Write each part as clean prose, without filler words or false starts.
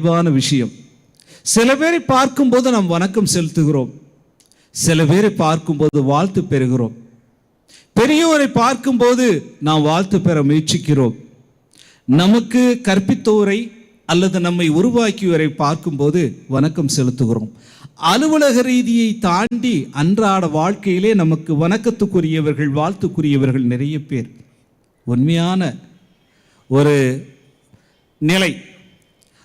இயல்பான விஷயம். சில பேரை பார்க்கும்போது நாம் வணக்கம் செலுத்துகிறோம், சில பேரை பார்க்கும்போது வாழ்த்து பெறுகிறோம். பெரியோரை பார்க்கும்போது நாம் வாழ்த்து பெற முயற்சிக்கிறோம். நமக்கு கற்பித்தோரை அல்லது நம்மை உருவாக்கியோரை பார்க்கும்போது வணக்கம் செலுத்துகிறோம். அலுவலக ரீதியை தாண்டி அன்றாட வாழ்க்கையிலே நமக்கு வணக்கத்துக்குரியவர்கள், வாழ்த்துக்குரியவர்கள் நிறைய பேர். உண்மையான ஒரு நிலை.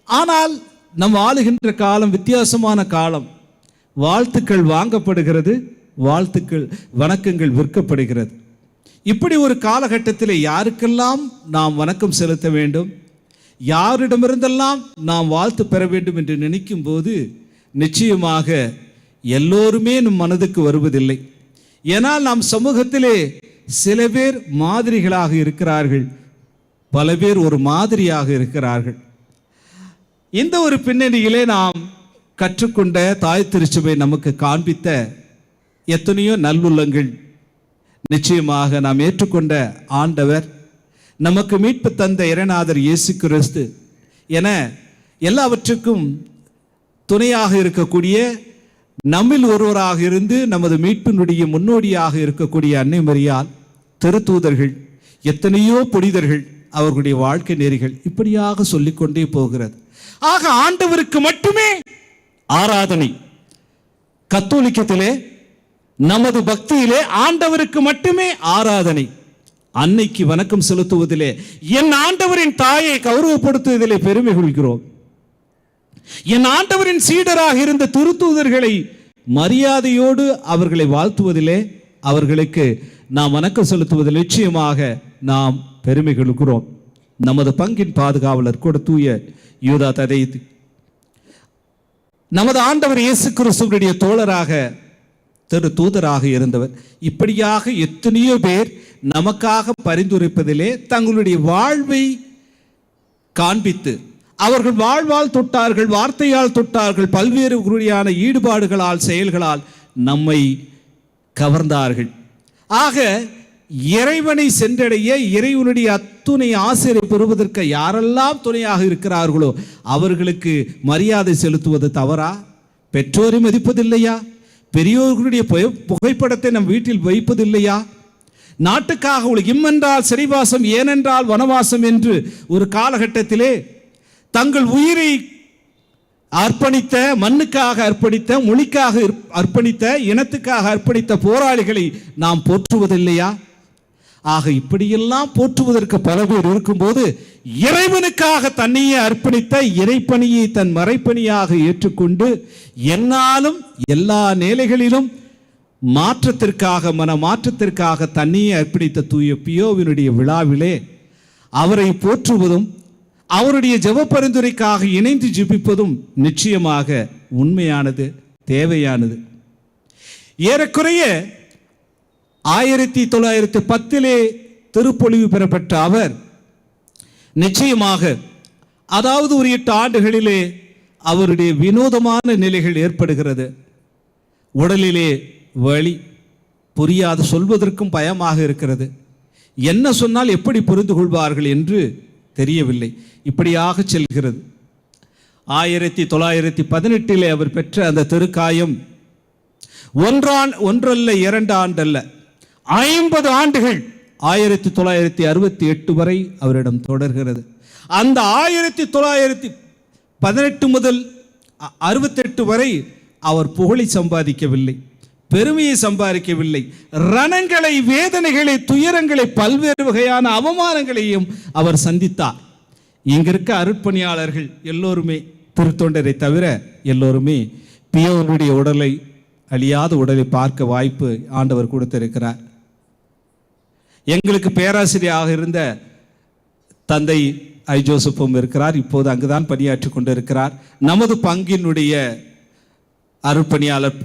ஆனால் நம் ஆளுகின்ற காலம் வித்தியாசமான காலம். வாழ்த்துக்கள் வாங்கப்படுகிறது, வாழ்த்துக்கள் வணக்கங்கள் விற்கப்படுகிறது. இப்படி ஒரு காலகட்டத்தில் யாருக்கெல்லாம் நாம் வணக்கம் செலுத்த வேண்டும், யாரிடமிருந்தெல்லாம் நாம் வாழ்த்து பெற வேண்டும் என்று நினைக்கும் போது நிச்சயமாக எல்லோருமே நம் மனதுக்கு வருவதில்லை. ஏனால் நாம் சமூகத்திலே சில பேர் மாதிரிகளாக இருக்கிறார்கள், பல பேர் ஒரு மாதிரியாக இருக்கிறார்கள். இந்த ஒரு பின்னணியிலே நாம் கற்றுக்கொண்ட தாய் திருச்சபை நமக்கு காண்பித்த எத்தனையோ நல்லுள்ளங்கள், நிச்சயமாக நாம் ஏற்றுக்கொண்ட ஆண்டவர், நமக்கு மீட்பு தந்த இறைநாதர் இயேசு கிறிஸ்து என எல்லாவற்றுக்கும் துணையாக இருக்கக்கூடிய, நம்மில் ஒருவராக இருந்து நமது மீட்பினுடைய முன்னோடியாக இருக்கக்கூடிய அன்னை மரியாள், திருத்தூதர்கள், எத்தனையோ புனிதர்கள், அவர்களுடைய வாழ்க்கை நெறிகள், இப்படியாக சொல்லிக்கொண்டே போகிறது. ஆக ஆண்டவருக்கு மட்டுமே ஆராதனை. கத்தோலிக்கத்திலே நமது பக்தியிலே ஆண்டவருக்கு மட்டுமே ஆராதனை. அன்னைக்கு வணக்கம் செலுத்துவதிலே, என் ஆண்டவரின் தாயை கௌரவப்படுத்துவதிலே பெருமை கொள்கிறோம். என் ஆண்டவரின் சீடராக இருந்த திருத்தூதர்களை மரியாதையோடு அவர்களை வாழ்த்துவதிலே, அவர்களுக்கு நாம் வணக்கம் செலுத்துவதில் நிச்சயமாக நாம் பெருமை கொள்கிறோம். நமது பங்கின் பாதுகாவலர் கூட தூய யூதா ததை நமது ஆண்டவர் இயேசு கிறிஸ்துவினுடைய தோழராக, திரு தூதராக இருந்தவர். இப்படியாக எத்தனையோ பேர் நமக்காக பரிந்துரைப்பதிலே தங்களுடைய வாழ்வை காண்பித்து, அவர்கள் வாழ்வால் தொட்டார்கள், வார்த்தையால் தொட்டார்கள், பல்வேறு வகையான ஈடுபாடுகளால், செயல்களால் நம்மை கவர்ந்தார்கள். ஆக இறைவனை சென்றடைய, இறைவனுடைய அத்துணை ஆசிரியை பெறுவதற்கு யாரெல்லாம் துணையாக இருக்கிறார்களோ அவர்களுக்கு மரியாதை செலுத்துவது தவறா? பெற்றோரை மதிப்பதில்லையா? பெரியோர்களுடைய புகைப்படத்தை நம் வீட்டில் வைப்பதில்லையா? நாட்டுக்காக இம்மென்றால் சிறைவாசம், ஏனென்றால் வனவாசம் என்று ஒரு காலகட்டத்திலே தங்கள் உயிரை அர்ப்பணித்த, மண்ணுக்காக அர்ப்பணித்த, மொழிக்காக அர்ப்பணித்த, இனத்துக்காக அர்ப்பணித்த போராளிகளை நாம் போற்றுவதில்லையா? ஆக இப்படியெல்லாம் போற்றுவதற்கு பல பேர் இருக்கும்போது, இறைவனுக்காக தன்னையே அர்ப்பணித்த, இறைப்பணியை தன் மறைப்பணியாக ஏற்றுக்கொண்டு என்னாலும் எல்லா நிலைகளிலும் மாற்றத்திற்காக, மன மாற்றத்திற்காக தன்னையே அர்ப்பணித்த தூய பியோவினுடைய விழாவிலே அவரை போற்றுவதும், அவருடைய ஜெப பரிந்துரைக்காக இணைந்து ஜெபிப்பதும் நிச்சயமாக உண்மையானது, தேவையானது. ஏறக்குறைய 1910 திருப்பொழிவு பெறப்பட்ட அவர் நிச்சயமாக, அதாவது ஒரு 8 ஆண்டுகளிலே அவருடைய வினோதமான நிலைகள் ஏற்படுகிறது. உடலிலே வலி, புரியாது, சொல்வதற்கும் பயமாக இருக்கிறது. என்ன சொன்னால் எப்படி புரிந்து கொள்வார்கள் என்று தெரியவில்லை. இப்படியாக செல்கிறது. 1918 அவர் பெற்ற அந்த திருக்காயம் ஒன்றல்ல 2 ஆண்டல்ல 50 ஆண்டுகள் 1968 வரை அவரிடம் தொடர்கிறது. அந்த 1918 முதல் 68 வரை அவர் புகழை சம்பாதிக்கவில்லை, பெருமையை சம்பாதிக்கவில்லை. ரணங்களை, வேதனைகளை, துயரங்களை, பல்வேறு வகையான அவமானங்களையும் அவர் சந்தித்தார். இங்க இருக்க அருட்பணியாளர்கள் எல்லோருமே, திருத்தொண்டரை தவிர எல்லோருமே பியோனுடைய உடலை, அழியாத உடலை பார்க்க வாய்ப்பு ஆண்டவர் கொடுத்திருக்கிறார். எங்களுக்கு பேராசிரியராக இருந்த தந்தை ஐ ஜோசப்பும் இருக்கிறார். இப்போது அங்குதான் பணியாற்றி கொண்டிருக்கிறார். நமது பங்கினுடைய அருட்பணியாளர்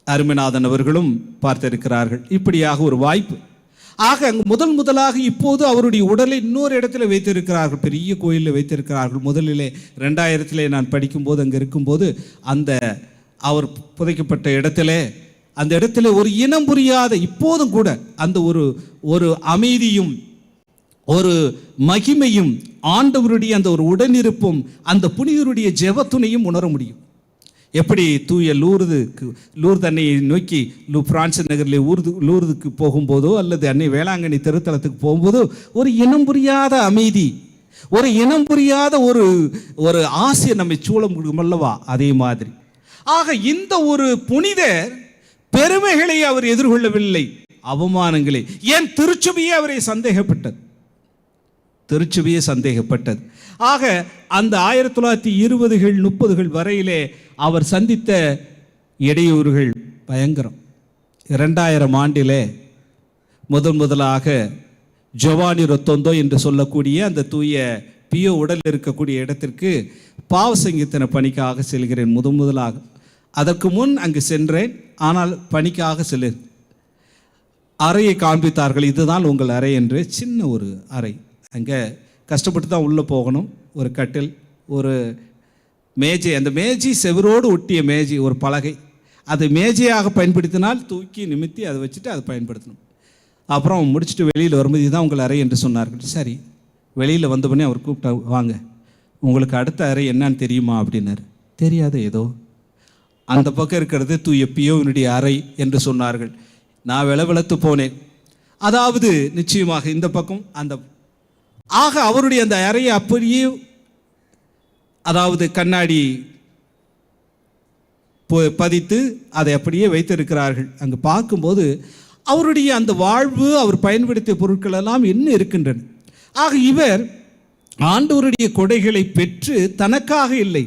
அருமைநாதன் அவர்களும் பார்த்திருக்கிறார்கள். இப்படியாக ஒரு வாய்ப்பு. ஆக முதலாக இப்போது அவருடைய உடலை இன்னொரு இடத்துல வைத்திருக்கிறார்கள், பெரிய கோயிலில் வைத்திருக்கிறார்கள். முதலிலே 2000 நான் படிக்கும்போது அங்கே இருக்கும்போது அந்த அவர் புதைக்கப்பட்ட அந்த இடத்துல ஒரு இனம் புரியாத, இப்போதும் கூட அந்த ஒரு அமைதியும் ஒரு மகிமையும் ஆண்டவருடைய அந்த ஒரு உடனிருப்பும் அந்த புனிதருடைய ஜெபத்துணையும் உணர முடியும். எப்படி தூய லூர்து அன்னையை நோக்கி பிரான்ஸ் நகரில் லூர்துக்கு போகும்போதோ அல்லது அன்னை வேளாங்கண்ணி திருத்தலத்துக்கு போகும்போதோ ஒரு இனம் புரியாத அமைதி, ஒரு இனம் புரியாத ஒரு ஆசையை நம்மை சூழம் அல்லவா, அதே மாதிரி. ஆக இந்த ஒரு புனிதர் பெருமைகளை அவர் எதிர்கொள்ளவில்லை, அவமானங்களை. ஏன் திருச்சபையே அவரை சந்தேகப்பட்டது, திருச்சபையே சந்தேகப்பட்டது. ஆக அந்த 1920கள் 30கள் வரையிலே அவர் சந்தித்த இடையூறுகள் பயங்கரம். 2000 ஆண்டிலே முதலாக ஜோவானி ரொத்தோந்தோ என்று சொல்லக்கூடிய அந்த தூய பியோ உடல் இருக்கக்கூடிய இடத்திற்கு பாவ சங்கீதன பணிக்காக செல்கிறேன். முதலாக அதற்கு முன் அங்கு சென்றேன், ஆனால் பணிக்காக செல்லேன். அறையை காண்பித்தார்கள், இதுதான் உங்கள் அறை என்று. சின்ன ஒரு அறை, அங்கே கஷ்டப்பட்டு தான் உள்ளே போகணும். ஒரு கட்டில், ஒரு மேஜை, அந்த மேஜை செவரோடு ஒட்டிய மேஜை, ஒரு பலகை. அது மேஜையாக பயன்படுத்தினால் தூக்கி நிமித்தி அதை வச்சுட்டு அதை பயன்படுத்தணும். அப்புறம் முடிச்சுட்டு வெளியில் வரும்போது இதுதான் உங்கள் அறை என்று சொன்னார்கள். சரி, வெளியில் வந்தபோனே அவர் கூப்பிட்டா, வாங்க உங்களுக்கு அடுத்த அறை என்னன்னு தெரியுமா அப்படின்னாரு. தெரியாது, ஏதோ அந்த பக்கம் இருக்கிறது தூய பியோவினுடைய அறை என்று சொன்னார்கள். நான் வெளத்து போனேன். அதாவது நிச்சயமாக இந்த பக்கம் அந்த, ஆக அவருடைய அந்த அறையை அப்படியே, அதாவது கண்ணாடி பதித்து அதை அப்படியே வைத்திருக்கிறார்கள். அங்கு பார்க்கும்போது அவருடைய அந்த வாழ்வு, அவர் பயன்படுத்திய பொருட்கள் எல்லாம் என்ன இருக்கின்றன. ஆக இவர் ஆண்டவருடைய கொடைகளை பெற்று தனக்காக இல்லை,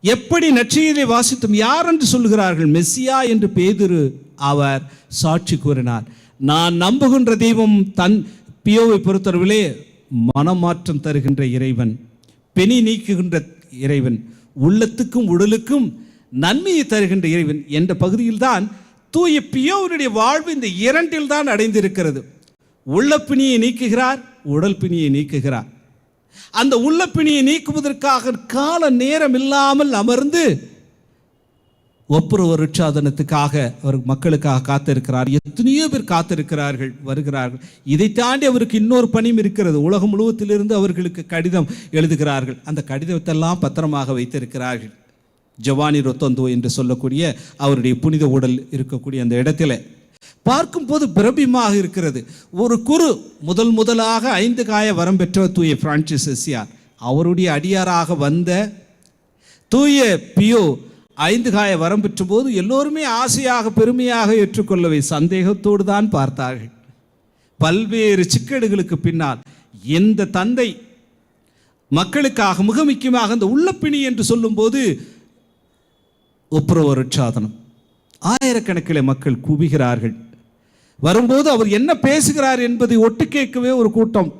எப்படி நற்செய்தியை வாசித்தும் யார் என்று சொல்கிறார்கள், மெஸ்ஸியா என்று பேதுரு அவர் சாட்சி கூறினார். நான் நம்புகின்ற தெய்வம் தன் பியோவை பொறுத்தவர்களே மனமாற்றம் தருகின்ற இறைவன், பெணி நீக்குகின்ற இறைவன், உள்ளத்துக்கும் உடலுக்கும் நன்மையை தருகின்ற இறைவன் என்ற பகுதியில் தான் தூய பியோவனுடைய வாழ்வு இந்த இரண்டில் தான் அடைந்திருக்கிறது. உள்ள பிணியை நீக்குகிறார், உடல் பிணியை நீக்குகிறார். அந்த உள்ள பிணியை நீக்குவதற்காக கால நேரம் இல்லாமல் அமர்ந்து ஒப்புரவு ருட்சாதனத்துக்காக அவர் மக்களுக்காக காத்திருக்கிறார். எத்தனையோ பேர் காத்திருக்கிறார்கள், வருகிறார்கள். இதை தாண்டி அவருக்கு இன்னொரு பணியும் இருக்கிறது. உலகம் முழுவதிலிருந்து அவர்களுக்கு கடிதம் எழுதுகிறார்கள். அந்த கடிதத்தெல்லாம் பத்திரமாக வைத்திருக்கிறார்கள். ஜோவானி ரொத்தோந்தோ என்று சொல்லக்கூடிய அவருடைய புனித உடல் இருக்கக்கூடிய அந்த இடத்துல பார்க்கும்போது பிரபியமாக இருக்கிறது. ஒரு குரு முதலாக 5 காய வரம் பெற்ற தூய பிரான்சிஸ் அசியார், அவருடைய அடியாராக வந்த தூய பியோ 5 காய வரம் பெற்ற போது எல்லோருமே ஆசையாக பெருமையாக ஏற்றுக்கொள்ளவே சந்தேகத்தோடு தான் பார்த்தார்கள். பல்வேறு சிக்கல்களுக்கு பின்னால் எந்த தந்தை மக்களுக்காக, மிக முக்கியமாக அந்த உள்ளப்பிணி என்று சொல்லும்போது ஒப்புரவு ருட்சாதனம், ஆயிரக்கணக்கில் மக்கள் குவிகிறார்கள். வரும்போது அவர் என்ன பேசுகிறார் என்பதை ஒட்டு கேட்கவே ஒரு கூட்டம்,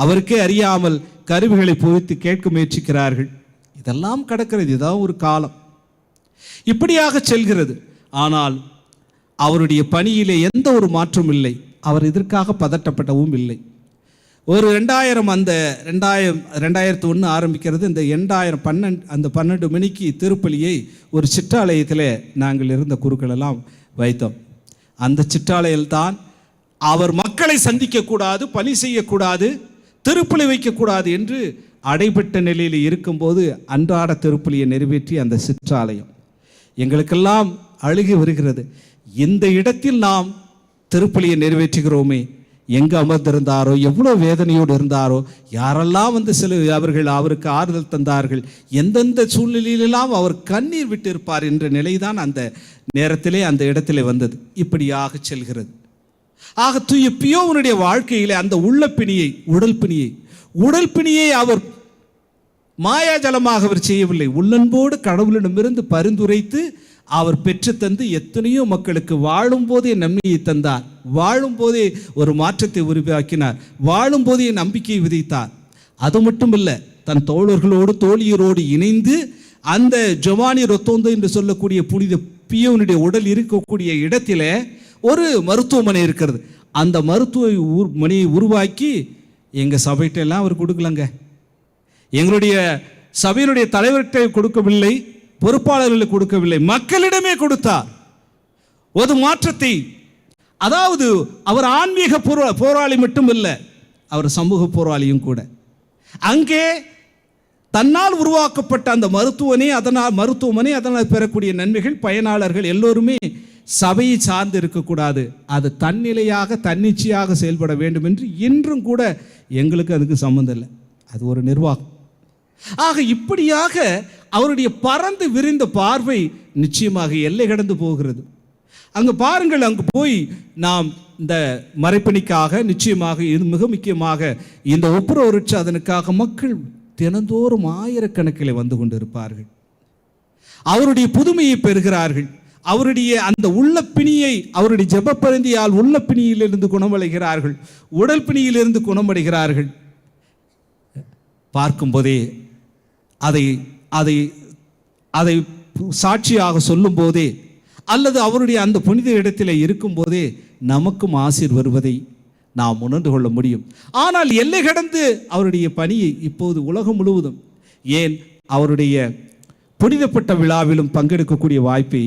அவருக்கே அறியாமல் கருவிகளை பொறுத்து கேட்க முயற்சிக்கிறார்கள். இதெல்லாம் கடக்கிறது, இதுதான் ஒரு காலம், இப்படியாக செல்கிறது. ஆனால் அவருடைய பணியிலே எந்த ஒரு மாற்றம் இல்லை. அவர் இதற்காக பதட்டப்படவும் இல்லை. ஒரு 2000 அந்த 2001 ஆரம்பிக்கிறது. இந்த 12 மணிக்கு திருப்பலியை ஒரு சிற்றாலயத்தில் நாங்கள் இருந்த குருக்கள் எல்லாம் வைத்தோம். அந்த சிற்றாலயில் தான் அவர் மக்களை சந்திக்கக்கூடாது, பணி செய்யக்கூடாது, திருப்பலி வைக்கக்கூடாது என்று அடைபட்ட நிலையில் இருக்கும்போது அன்றாட திருப்பலியை நிறைவேற்றி அந்த சிற்றாலயம் எங்களுக்கெல்லாம் அழுகி வருகிறது. இந்த இடத்தில் நாம் திருப்பலியை நிறைவேற்றுகிறோமே, எங்கு அமர்ந்திருந்தாரோ, எவ்வளோ வேதனையோடு இருந்தாரோ, யாரெல்லாம் வந்து அவருக்கு ஆறுதல் தந்தார்கள், எந்தெந்த சூழ்நிலையிலெல்லாம் அவர் கண்ணீர் விட்டு இருப்பார் என்ற நிலைதான் அந்த நேரத்திலே அந்த இடத்திலே வந்தது. இப்படியாக செல்கிறது. ஆக தூய பியோவனுடைய வாழ்க்கையிலே அந்த உள்ளப்பிணியை, உடல் பிணியை அவர் மாயாஜலமாக அவர் செய்யவில்லை. உள்ளன்போடு கடவுளிடமிருந்து பரிந்துரைத்து அவர் பெற்று தந்து எத்தனையோ மக்களுக்கு வாழும் போதே நன்மையை தந்தார், வாழும் போதே ஒரு மாற்றத்தை உருவாக்கினார், வாழும் போதே நம்பிக்கையை விதைத்தார். அது மட்டும் இல்லை, தன் தோழர்களோடு தோழியரோடு இணைந்து அந்த ஜோவானி ரொத்தோந்தோ என்று சொல்லக்கூடிய புனித பியோனுடைய உடல் இருக்கக்கூடிய இடத்துல ஒரு மருத்துவமனை இருக்கிறது. அந்த மருத்துவமனையை உருவாக்கி எங்கள் சபையிட்டெல்லாம் அவர் கொடுக்கலங்க, எங்களுடைய சபையினுடைய தலைவர்கிட்ட கொடுக்கவில்லை, பொறுப்பாளர்களுக்கு கொடுக்கவில்லை, மக்களிடமே கொடுத்தார். ஒரு மாற்றத்தை, அதாவது அவர் ஆன்மீக போராளி மட்டும் இல்லை, அவர் சமூக போராளியும் கூட. அங்கே தன்னால் உருவாக்கப்பட்ட அந்த மருத்துவமனை அதனால் பெறக்கூடிய நன்மைகள், பயனாளர்கள் எல்லோருமே சபையை சார்ந்து இருக்கக்கூடாது, அது தன்னிலையாக தன்னிச்சையாக செயல்பட வேண்டும் என்று இன்றும் கூட எங்களுக்கு அதுக்கு சம்பந்தம் இல்லை. அது ஒரு நிர்வாகம். ஆக இப்படியாக அவருடைய பறந்து விரிந்த பார்வை நிச்சயமாக எல்லை கடந்து போகிறது. அங்கு பாருங்கள், அங்கு போய் நாம் இந்த மறைப்பணிக்காக நிச்சயமாக இது மிக முக்கியமாக இந்த ஒப்புரவு அதனுக்காக மக்கள் தினந்தோறும் ஆயிரக்கணக்கில் வந்து கொண்டிருப்பார்கள். அவருடைய புதுமையை பெறுகிறார்கள். அவருடைய அந்த உள்ள பிணியை, அவருடைய ஜெபப்பருந்தியால் உள்ள பிணியிலிருந்து குணமடைகிறார்கள், உடல் பிணியிலிருந்து குணமடைகிறார்கள். பார்க்கும்போதே அதை அதை அதை சாட்சியாக சொல்லும் போதே அல்லது அவருடைய அந்த புனித இடத்தில் இருக்கும் போதே நமக்கும் ஆசீர் வருவதை நாம் உணர்ந்து கொள்ள முடியும். ஆனால் எல்லை கடந்து அவருடைய பணியை இப்போது உலகம் முழுவதும், ஏன் அவருடைய புனிதப்பட்ட விழாவிலும் பங்கெடுக்கக்கூடிய வாய்ப்பை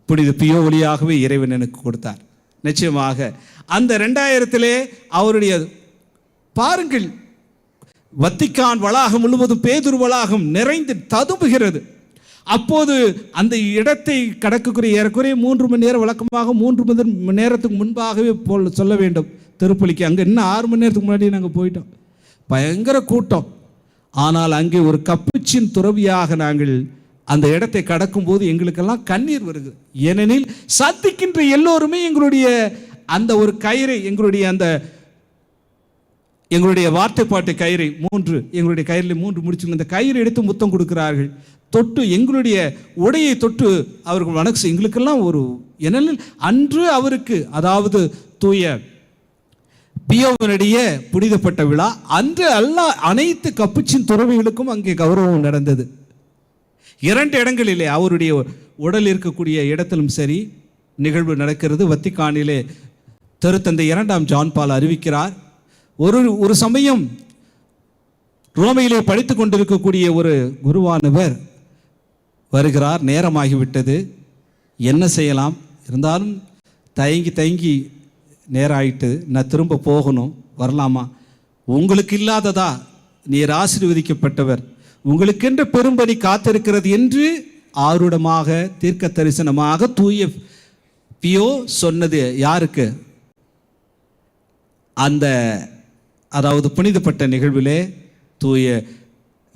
புனித பியோ வழியாகவே இறைவன் எனக்கு கொடுத்தார். நிச்சயமாக அந்த 2000 அவருடைய பாருங்கள், வத்திக்கான் வளாகம் முழுவதும் பேதுரு வளாகம் நிறைந்து ததும்புகிறது. அப்போது அந்த இடத்தை கடக்கக்கூடிய ஏறக்குறைய 3 மணி நேரம், வழக்கமாக 3 மணி நேரத்துக்கு முன்பாகவே சொல்ல வேண்டும் திருப்பலிக்கு. அங்கே இன்னும் 6 மணி நேரத்துக்கு முன்னாடி நாங்கள் போயிட்டோம். பயங்கர கூட்டம். ஆனால் அங்கே ஒரு கப்புச்சின் துறவியாக நாங்கள் அந்த இடத்தை கடக்கும்போது எங்களுக்கெல்லாம் கண்ணீர் வருது. ஏனெனில் சத்திக்கின்ற எல்லோருமே எங்களுடைய அந்த ஒரு கயிறை, எங்களுடைய வார்த்தைப்பாட்டு கயிறை எங்களுடைய கயிறில் 3 முடிச்சு அந்த கயிறு எடுத்து முத்தம் கொடுக்கிறார்கள். தொட்டு எங்களுடைய உடையை தொட்டு அவர்கள் வணக்கம். எங்களுக்கெல்லாம் ஒரு ஏனெனில் அன்று அவருக்கு, அதாவது தூய பியோவனுடைய புனிதப்பட்ட விழா அன்று அனைத்து கப்புச்சின் துறவிகளுக்கும் அங்கே கௌரவம் நடந்தது. 2 இடங்களிலே அவருடைய உடல் இருக்கக்கூடிய இடத்திலும் சரி நிகழ்வு நடக்கிறது. வத்திக்கானிலே திருத்தந்தை 2ஆம் ஜான் பால் அறிவிக்கிறார். ஒரு சமயம் ரோமையிலே படித்துக் கொண்டிருக்கக்கூடிய ஒரு குருவானவர் வருகிறார். நேரமாகிவிட்டது, என்ன செய்யலாம், இருந்தாலும் தயங்கி நேரம் ஆயிட்டு, நான் திரும்ப போகணும், வரலாமா? உங்களுக்கு இல்லாததா, நீர் ஆசீர்வதிக்கப்பட்டவர், உங்களுக்கென்ற பெரும்படி காத்திருக்கிறது என்று ஆருடமாக தீர்க்க தரிசனமாக தூய பியோ சொன்னது யாருக்கு? அந்த அதாவது புனிதப்பட்ட நிகழ்விலே தூய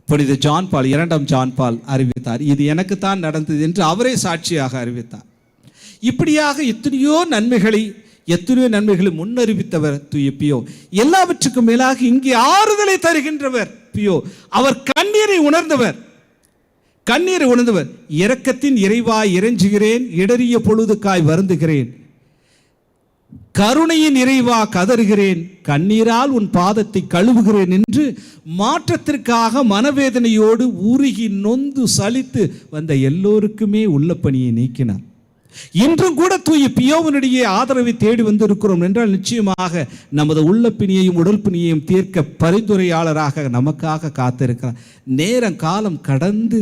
புனித ஜான் பால் 2ஆம் ஜான் பால் அறிவித்தார். இது எனக்குத்தான் நடந்தது என்று அவரே சாட்சியாக அறிவித்தார். இப்படியாக எத்தனையோ நன்மைகளை முன்னறிவித்தவர் தூய பியோ. எல்லாவற்றுக்கும் மேலாக இங்கே ஆறுதலை தருகின்றவர் பியோ. அவர் கண்ணீரை உணர்ந்தவர். இரக்கத்தின் இறைவாய் இறைஞ்சுகிறேன், இடறிய பொழுதுக்காய் வருந்துகிறேன், கருணையின் இறைவா கதறுகிறேன், கண்ணீரால் உன் பாதத்தை கழுவுகிறேன் என்று மாற்றத்திற்காக மனவேதனையோடு உருகி நொந்து சலித்து வந்த எல்லோருக்குமே உள்ள பணியை நீக்கினார். இன்றும் கூட தூய பியோவனுடைய ஆதரவை தேடி வந்திருக்கிறோம் என்றால் நிச்சயமாக நமது உள்ள பிணியையும் உடல் பிணியையும் தீர்க்க பரிந்துரையாளராக நமக்காக காத்திருக்கிறார். நேரம் காலம் கடந்து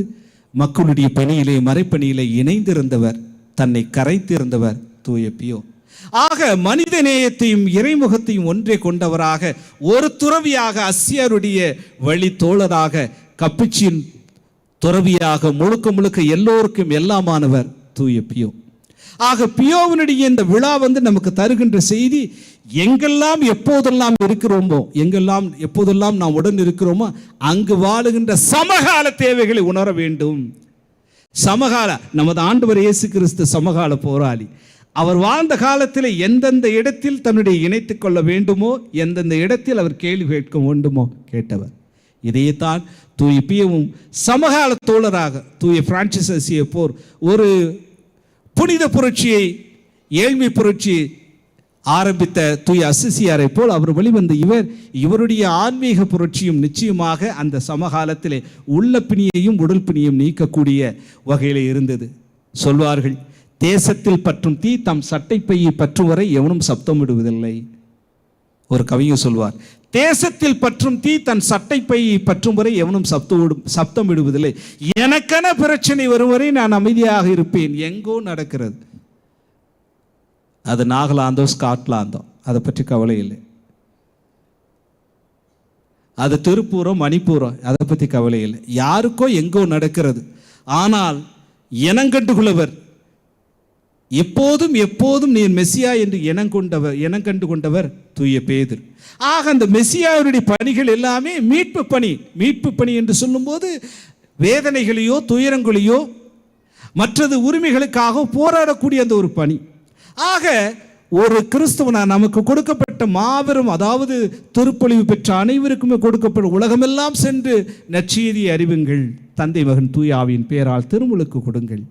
மக்களுடைய பணியிலே, மறைப்பணியிலே இணைந்திருந்தவர், தன்னை கரைத்திருந்தவர் தூய பியோ. ஆக மனித நேயத்தையும் இறைமுகத்தையும் ஒன்றே கொண்டவராக, ஒரு துறவியாக, அஸ்ஸியாருடைய வழி தோழராக, கப்புச்சின் துறவியாக, முழுக்க எல்லோருக்கும் எல்லாமானவர் தூய பியோ. ஆக பியோவனுடைய இந்த விழா நமக்கு தருகின்ற செய்தி, எங்கெல்லாம் எப்போதெல்லாம் இருக்கிறோமோ, எப்போதெல்லாம் நாம் உடன் இருக்கிறோமோ அங்கு வாழுகின்ற சமகால தேவைகளை உணர வேண்டும். சமகால நமது ஆண்டவர் இயேசு கிறிஸ்து சமகால போராளி. அவர் வாழ்ந்த காலத்தில் எந்தெந்த இடத்தில் தன்னுடைய இணைத்துக் கொள்ள வேண்டுமோ, எந்தெந்த இடத்தில் அவர் கேள்வி கேட்க வேண்டுமோ கேட்டவர். இதைத்தான் தூய பியோவும் சமகால தோழராக தூய பிரான்சிஸ் அசியை போர் ஒரு புனித புரட்சியை, ஏழ்மை புரட்சியை ஆரம்பித்த தூய அசிசியாரை போல் அவர் வெளிவந்த இவருடைய ஆன்மீக புரட்சியும் நிச்சயமாக அந்த சமகாலத்திலே உள்ள பிணியையும் உடல் பிணியையும் நீக்கக்கூடிய வகையில் இருந்தது. சொல்வார்கள், தேசத்தில் பற்றும் தீ தம் சட்டைப்பையை பற்றும் வரை எவனும் சப்தமிடுவதில்லை. ஒரு கவியும் சொல்வார், தேசத்தில் பற்றும் தீ தன் சட்டைப்பையை பற்றும் வரை எவனும் சப்தமிடுவதில்லை. எனக்கென பிரச்சனை வரும் வரை நான் அமைதியாக இருப்பேன். எங்கோ நடக்கிறது, அது நாகாலாந்தோ ஸ்காட்லாந்தோ, அதை பற்றி கவலை இல்லை. அது திருப்பூரோ மணிப்பூரோ அதை பற்றி கவலை இல்லை, யாருக்கோ எங்கோ நடக்கிறது. ஆனால் இனங்கண்டு கொள்ளவர் எப்போதும் எப்போதும் நீர் மெசியா என்று இனங்கண்டு கொண்டவர் தூய பேதுரு. ஆக அந்த மெசியாவுடைய பணிகள் எல்லாமே மீட்பு பணி. மீட்பு பணி என்று சொல்லும்போது வேதனைகளையோ துயரங்களையோ மற்றது உரிமைகளுக்காக போராடக்கூடிய அந்த ஒரு பணி. ஆக ஒரு கிறிஸ்தவனா நமக்கு கொடுக்கப்பட்ட மாபெரும், அதாவது திருப்பொழிவு பெற்ற அனைவருக்குமே கொடுக்கப்பட்ட உலகமெல்லாம் சென்று நற்செய்தியை அறிவுங்கள், தந்தை மகன் தூய ஆவியின் பெயரால் திருமுழுக்கு கொடுங்கள்.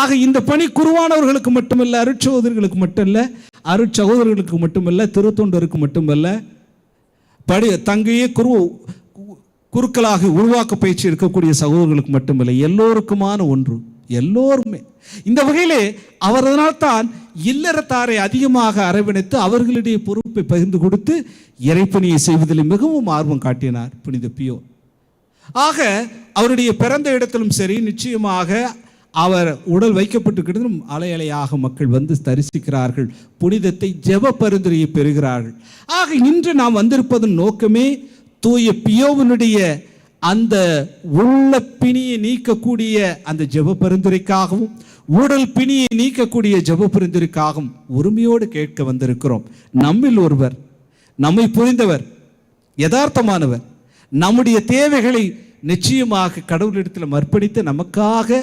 ஆக இந்த பணி குருவானவர்களுக்கு மட்டுமல்ல, அருட்சகோதரர்களுக்கு மட்டுமல்ல, அருட்சகோதரர்களுக்கு மட்டுமல்ல, திருத்தொண்டருக்கு மட்டுமல்ல, தங்கையே குருக்களாக உருவாக்க பயிற்சி இருக்கக்கூடிய சகோதரர்களுக்கு மட்டுமல்ல, எல்லோருக்குமான ஒன்று. எல்லோருமே இந்த வகையிலே அவர் அதனால்தான் இல்லறத்தாரை அதிகமாக அரவணைத்து அவர்களுடைய பொறுப்பை பகிர்ந்து கொடுத்து இறைப்பணியை செய்வதில் மிகவும் ஆர்வம் காட்டினார் புனித பியோ. ஆக அவருடைய பிறந்த இடத்திலும் சரி, நிச்சயமாக அவர் உடல் வைக்கப்பட்டிருக்கிறதும் அலை அலையாக மக்கள் வந்து தரிசிக்கிறார்கள், புனிதத்தை ஜெப பரிந்துரையை பெறுகிறார்கள். ஆக இன்று நாம் வந்திருப்பதன் நோக்கமே தூய பியோவனுடைய அந்த உள்ள பிணியை நீக்கக்கூடிய அந்த ஜெப பரிந்துரைக்காகவும் உடல் பிணியை நீக்கக்கூடிய ஜெப பரிந்துரைக்காகவும் உரிமையோடு கேட்க வந்திருக்கிறோம். நம்மில் ஒருவர், நம்மை புரிந்தவர், யதார்த்தமானவர், நம்முடைய தேவைகளை நிச்சயமாக கடவுளிடத்தில் அர்ப்பணித்து நமக்காக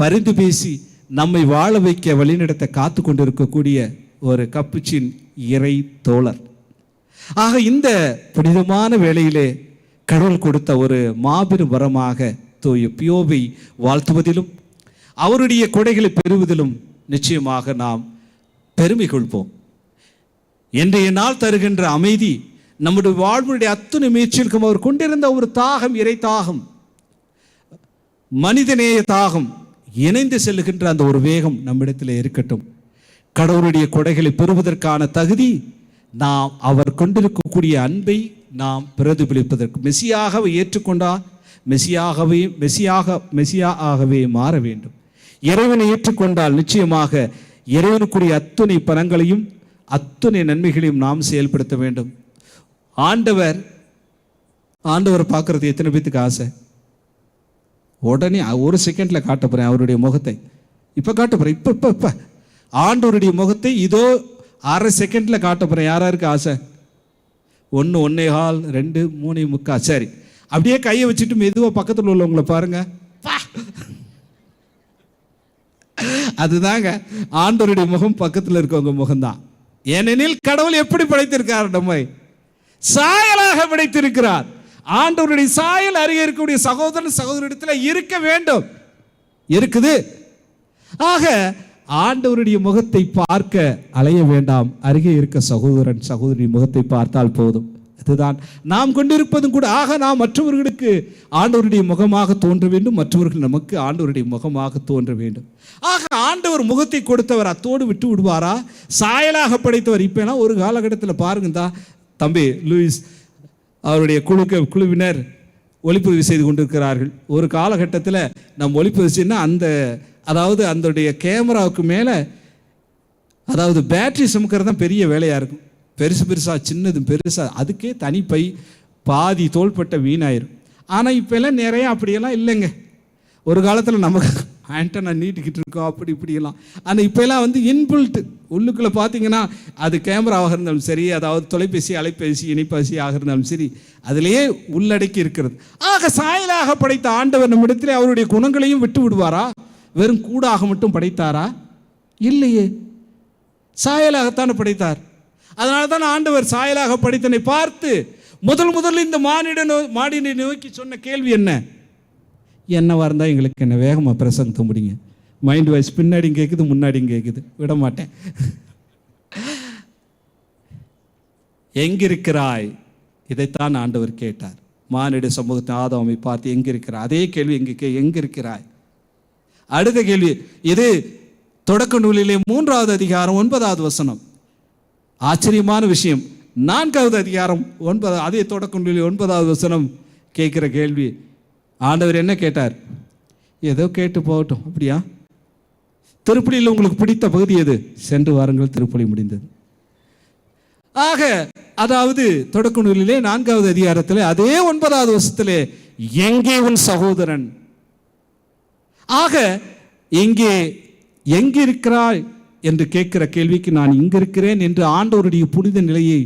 பரிந்து பேசி நம்மை வாழ வைக்க வழிநடத்த காத்து கொண்டிருக்கக்கூடிய ஒரு கப்புச்சின் இறை தோழர். ஆக இந்த புனிதமான வேளையிலே கடவுள் கொடுத்த ஒரு மாபெரும் வரமாக தூய பியோவை வாழ்த்துவதிலும் அவருடைய கொடைகளை பெறுவதிலும் நிச்சயமாக நாம் பெருமை கொள்வோம். இன்றைய நாள் தருகின்ற அமைதி நம்முடைய வாழ்வுடைய அத்துணை முயற்சிகளுக்கும் அவர் கொண்டிருந்த ஒரு தாகம், இறை தாகம், மனிதநேய தாகம் இணைந்து செல்லுகின்ற அந்த ஒரு வேகம் நம்மிடத்தில் இருக்கட்டும். கடவுளுடைய கொடைகளை பெறுவதற்கான தகுதி நாம் அவர் கொண்டிருக்கக்கூடிய அன்பை நாம் பிரதிபலிப்பதற்கு மெசியாகவே ஏற்றுக்கொண்டால் மெசியாகவே மாற வேண்டும். இறைவனை ஏற்றுக்கொண்டால் நிச்சயமாக இறைவனுக்குரிய அத்துணை பலன்களையும் அத்துணை நன்மைகளையும் நாம் செயல்படுத்த வேண்டும். ஆண்டவர் பார்க்கறது எத்தனை பேத்துக்கு ஆசை? உடனே ஒரு செகண்ட்ல காட்ட போறேன் அவருடைய முகத்தை. இப்ப காட்ட போறேன், இப்ப ஆண்டவருடைய முகத்தை இதோ 1/2 செகண்ட்ல காட்ட போறேன். யாராருக்கு ஆசை? 1, 1.25, 2, 3.25. சரி, அப்படியே கையை வச்சுட்டு மெதுவா பக்கத்தில் உள்ளவங்களை பாருங்க. அதுதாங்க ஆண்டவருடைய முகம், பக்கத்தில் இருக்கவங்க முகம்தான். ஏனெனில் கடவுள் எப்படி படைத்திருக்கார்? நம்மை சாயலாக படைத்திருக்கிறார். ஆண்டவருடைய சாயல் அருகே இருக்கக்கூடிய சகோதரன் சகோதரிடத்தில் இருக்க வேண்டும், இருக்குது. ஆக ஆண்டவருடைய முகத்தை பார்க்க அலைய வேண்டாம், அருகே இருக்க சகோதரன் சகோதரி முகத்தை பார்த்தால் போதும். அதுதான் நாம் கொண்டிருப்பதும் கூட. ஆக நாம் மற்றவர்களுக்கு ஆண்டவருடைய முகமாக தோன்ற வேண்டும், மற்றவர்கள் நமக்கு ஆண்டவருடைய முகமாக தோன்ற வேண்டும். ஆக ஆண்டவர் முகத்தை கொடுத்தவர் அத்தோடு விட்டு விடுவாரா? சாயலாக படைத்தவர். இப்பெல்லாம் ஒரு காலகட்டத்தில் பாருங்க, தம்பி லூயிஸ் அவருடைய குழுவினர் ஒளிப்பதிவு செய்து கொண்டிருக்கிறார்கள். ஒரு காலகட்டத்தில் நம் ஒளிப்பதிவு செய்யணும், அதாவது அந்த கேமராவுக்கு மேலே, அதாவது பேட்டரி சுமக்கிறது தான் பெரிய வேலையாக இருக்கும். பெருசாக சின்னதும் பெருசாக, அதுக்கே தனிப்பை பாதி தோள்பட்ட வீணாயிரும். ஆனால் இப்போல்லாம் நிறையா அப்படியெல்லாம் இல்லைங்க. ஒரு காலத்தில் நமக்கு ஆண்டனா நீட்டிக்கிட்டு இருக்கோம், அப்படி இப்படியெல்லாம். ஆனால் இப்போல்லாம் இன்பில்ட் உள்ளுக்குள்ளே பார்த்தீங்கன்னா அது கேமராவாக இருந்தாலும் சரி, அதாவது தொலைபேசி அலைபேசி இணைப்பேசியாக இருந்தாலும் சரி, அதிலேயே உள்ளடக்கி இருக்கிறது. ஆக சாயலாக படைத்த ஆண்டவர் நம்மிடத்தில் அவருடைய குணங்களையும் விட்டு விடுவாரா? வெறும் கூடாக மட்டும் படைத்தாரா? இல்லையே, சாயலாகத்தானே படைத்தார். அதனால தான் ஆண்டவர் சாயலாக படைத்தனை பார்த்து முதல்ல இந்த மானிடனை நோக்கி சொன்ன கேள்வி என்னவா இருந்தால் எங்களுக்கு என்ன வேகமாக பிரசங்க முடியுங்க. மைண்ட் வாய்ஸ் பின்னாடியும் கேட்குது, முன்னாடியும் கேட்குது, விட மாட்டேன். எங்கிருக்கிறாய்? இதைத்தான் ஆண்டவர் கேட்டார். மானிட சமூகத்தை ஆதாமை பார்த்து எங்கிருக்கிறாய்? அதே கேள்வி எங்கிருக்கிறாய்? அடுத்த கேள்வி இது தொடக்க நூலிலே 3வது அதிகாரம் 9வது வசனம். ஆச்சரியமான விஷயம். 4வது அதிகாரம் 9, அதே தொடக்க நூலில் 9வது வசனம் கேட்கிற கேள்வி. ஆண்டவர் என்ன கேட்டார்? ஏதோ கேட்டு போகட்டும். அப்படியா? திருப்பலியில் உங்களுக்கு பிடித்த பகுதி எது? சென்று வாருங்கள், திருப்பலி முடிந்தது. ஆக அதாவது தொடக்க நூலிலே 4வது அதிகாரத்திலே அதே 9வது வசனத்திலே எங்கே உன் சகோதரன்? ஆக எங்கே இருக்கிறாய் என்று கேட்கிற கேள்விக்கு நான் இங்க இருக்கிறேன் என்று ஆண்டவருடைய புனித நிலையை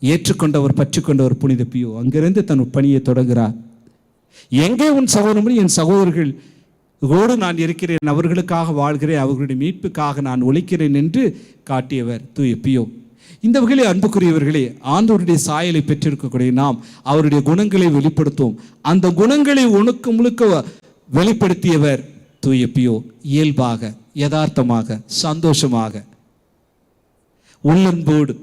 ஏற்றுக்கொண்டவர், பற்றிக்கொண்டவர் புனித பியோ அங்கிருந்து தன் பணியை தொடங்குகிறார். எங்கே உன் சகோதரன்? என் சகோதரர்கள் ஓடு நான் இருக்கிறேன், அவர்களுக்காக வாழ்கிறேன், அவர்களுடைய மீட்புக்காக நான் ஒழிக்கிறேன் என்று காட்டியவர் தூய பியோ. இந்த வகையில் அன்புக்குரியவர்களே, ஆண்டவருடைய சாயலை பெற்றிருக்கக்கூடிய நாம் அவருடைய குணங்களை வெளிப்படுத்துவோம். அந்த குணங்களை ஒழுக்க முழுக்க வெளிப்படுத்தியவர் தூய பியோ. இயல்பாக, யதார்த்தமாக, சந்தோஷமாக, உள்ளன்போடு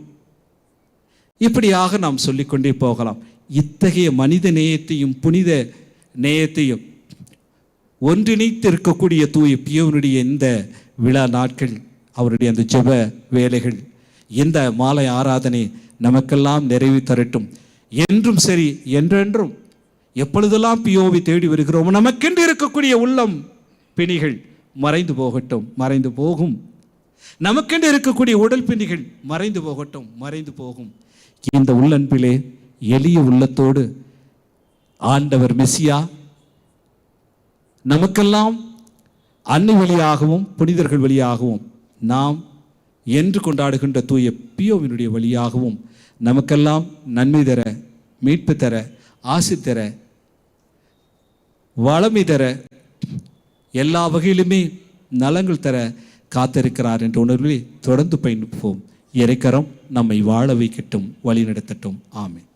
இப்படியாக நாம் சொல்லிக்கொண்டே போகலாம். இத்தகைய மனித நேயத்தையும் புனித நேயத்தையும் ஒன்றிணைத்து இருக்கக்கூடிய தூய பியோனுடைய இந்த விழா நாட்கள், அவருடைய அந்த ஜெப வேலைகள், இந்த மாலை ஆராதனை நமக்கெல்லாம் நிறைவு தரட்டும். என்றும் சரி, என்றென்றும் எப்பொழுதெல்லாம் பியோவை தேடி வருகிறோம், நமக்கென்று இருக்கக்கூடிய உள்ளம் பிணிகள் மறைந்து போகட்டும், மறைந்து போகும். நமக்கென்று இருக்கக்கூடிய உடல் பிணிகள் மறைந்து போகட்டும், மறைந்து போகும். இந்த உள்ளன்பிலே எளிய உள்ளத்தோடு ஆண்டவர் மெசியா நமக்கெல்லாம் அன்னை வழியாகவும் புனிதர்கள் வழியாகவும் நாம் என்று கொண்டாடுகின்ற தூய பியோவினுடைய வழியாகவும் நமக்கெல்லாம் நன்மை தர, மீட்பு தர, ஆசி தர, வளமை தர, எல்லா வகையிலுமே நலங்கள் தர காத்திருக்கிறார் என்ற உணர்வில் தொடர்ந்து பயணிப்போம். இறைக்கரம் நம்மை வாழ வைக்கட்டும், வழி நடத்தட்டும். ஆமென்.